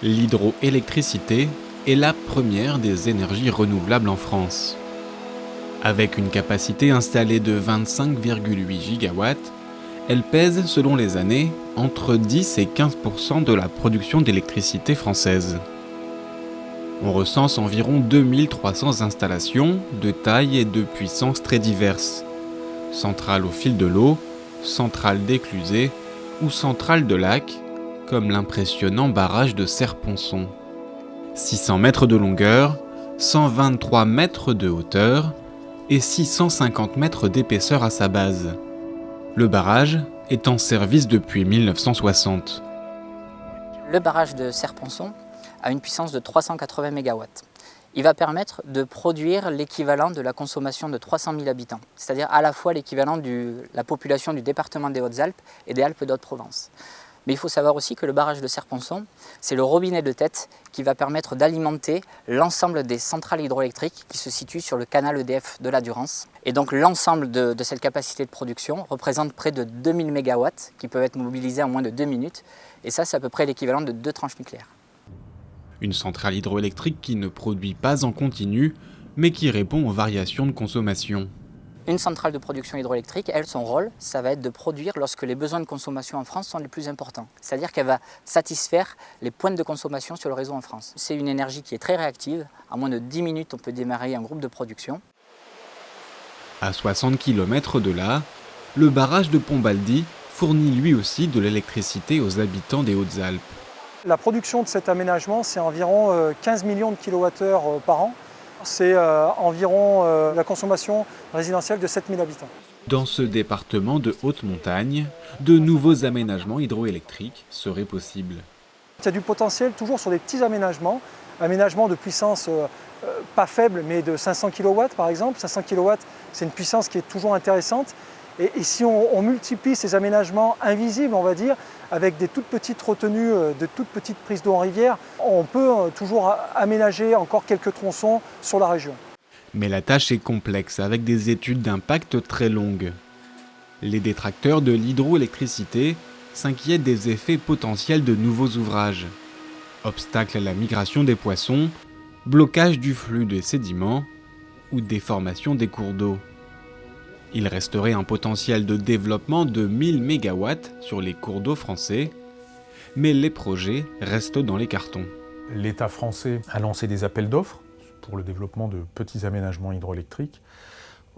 L'hydroélectricité est la première des énergies renouvelables en France. Avec une capacité installée de 25,8 gigawatts, elle pèse, selon les années, entre 10 et 15% de la production d'électricité française. On recense environ 2300 installations de taille et de puissance très diverses. Centrales au fil de l'eau, centrales d'éclusée ou centrales de lac, comme l'impressionnant barrage de Serre-Ponçon. 600 mètres de longueur, 123 mètres de hauteur et 650 mètres d'épaisseur à sa base. Le barrage est en service depuis 1960. Le barrage de Serre-Ponçon a une puissance de 380 MW. Il va permettre de produire l'équivalent de la consommation de 300 000 habitants, c'est-à-dire à la fois l'équivalent de la population du département des Hautes-Alpes et des Alpes d'Haute-Provence. Mais il faut savoir aussi que le barrage de Serre-Ponçon, c'est le robinet de tête qui va permettre d'alimenter l'ensemble des centrales hydroélectriques qui se situent sur le canal EDF de la Durance. Et donc l'ensemble de cette capacité de production représente près de 2000 MW qui peuvent être mobilisés en moins de 2 minutes. Et ça, c'est à peu près l'équivalent de 2 tranches nucléaires. Une centrale hydroélectrique qui ne produit pas en continu, mais qui répond aux variations de consommation. Une centrale de production hydroélectrique, elle, son rôle, ça va être de produire lorsque les besoins de consommation en France sont les plus importants. C'est-à-dire qu'elle va satisfaire les pointes de consommation sur le réseau en France. C'est une énergie qui est très réactive. En moins de 10 minutes, on peut démarrer un groupe de production. À 60 km de là, le barrage de Pont-Baldy fournit lui aussi de l'électricité aux habitants des Hautes-Alpes. La production de cet aménagement, c'est environ 15 millions de kWh par an. C'est environ la consommation résidentielle de 7000 habitants. Dans ce département de haute montagne, de nouveaux aménagements hydroélectriques seraient possibles. Il y a du potentiel toujours sur des petits aménagements de puissance pas faible, mais de 500 kW par exemple. 500 kW, c'est une puissance qui est toujours intéressante. Et si on multiplie ces aménagements invisibles, on va dire, avec des toutes petites retenues, de toutes petites prises d'eau en rivière, on peut toujours aménager encore quelques tronçons sur la région. Mais la tâche est complexe, avec des études d'impact très longues. Les détracteurs de l'hydroélectricité s'inquiètent des effets potentiels de nouveaux ouvrages. Obstacle à la migration des poissons, blocage du flux des sédiments ou déformation des cours d'eau. Il resterait un potentiel de développement de 1000 MW sur les cours d'eau français, mais les projets restent dans les cartons. L'État français a lancé des appels d'offres pour le développement de petits aménagements hydroélectriques.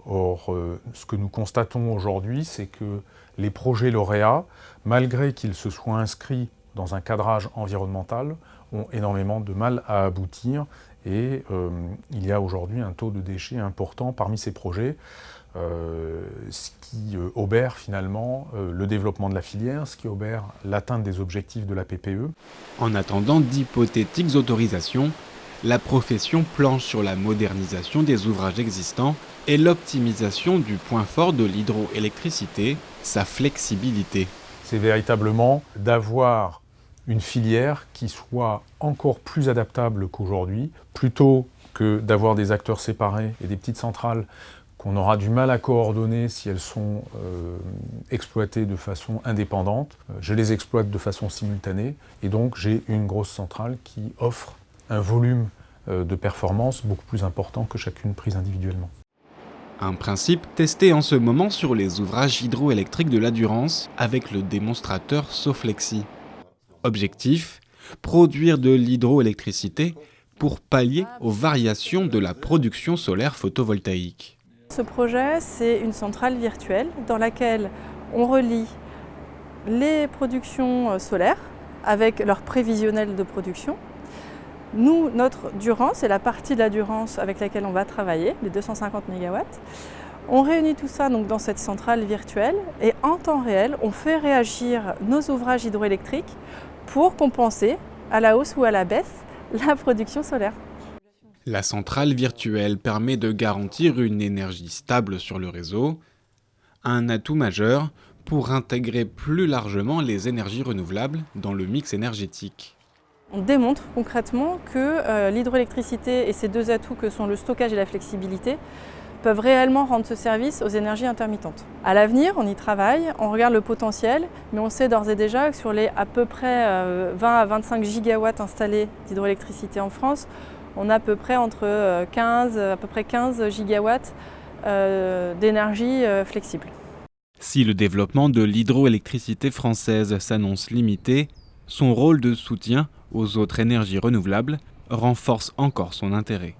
Or, ce que nous constatons aujourd'hui, c'est que les projets lauréats, malgré qu'ils se soient inscrits dans un cadrage environnemental, ont énormément de mal à aboutir et il y a aujourd'hui un taux de déchets important parmi ces projets. Ce qui obère finalement le développement de la filière, ce qui obère l'atteinte des objectifs de la PPE. En attendant d'hypothétiques autorisations, la profession planche sur la modernisation des ouvrages existants et l'optimisation du point fort de l'hydroélectricité, sa flexibilité. C'est véritablement d'avoir une filière qui soit encore plus adaptable qu'aujourd'hui, plutôt que d'avoir des acteurs séparés et des petites centrales qu'on aura du mal à coordonner si elles sont exploitées de façon indépendante. Je les exploite de façon simultanée et donc j'ai une grosse centrale qui offre un volume de performance beaucoup plus important que chacune prise individuellement. Un principe testé en ce moment sur les ouvrages hydroélectriques de la Durance avec le démonstrateur Soflexi. Objectif, produire de l'hydroélectricité pour pallier aux variations de la production solaire photovoltaïque. Ce projet, c'est une centrale virtuelle dans laquelle on relie les productions solaires avec leur prévisionnel de production. Nous, notre Durance, c'est la partie de la Durance avec laquelle on va travailler, les 250 MW. On réunit tout ça donc dans cette centrale virtuelle et en temps réel, on fait réagir nos ouvrages hydroélectriques pour compenser à la hausse ou à la baisse la production solaire. La centrale virtuelle permet de garantir une énergie stable sur le réseau, un atout majeur pour intégrer plus largement les énergies renouvelables dans le mix énergétique. On démontre concrètement que l'hydroélectricité et ses deux atouts que sont le stockage et la flexibilité peuvent réellement rendre ce service aux énergies intermittentes. À l'avenir, on y travaille, on regarde le potentiel, mais on sait d'ores et déjà que sur les à peu près 20 à 25 gigawatts installés d'hydroélectricité en France, on a à peu près entre 15 gigawatts d'énergie flexible. Si le développement de l'hydroélectricité française s'annonce limité, son rôle de soutien aux autres énergies renouvelables renforce encore son intérêt.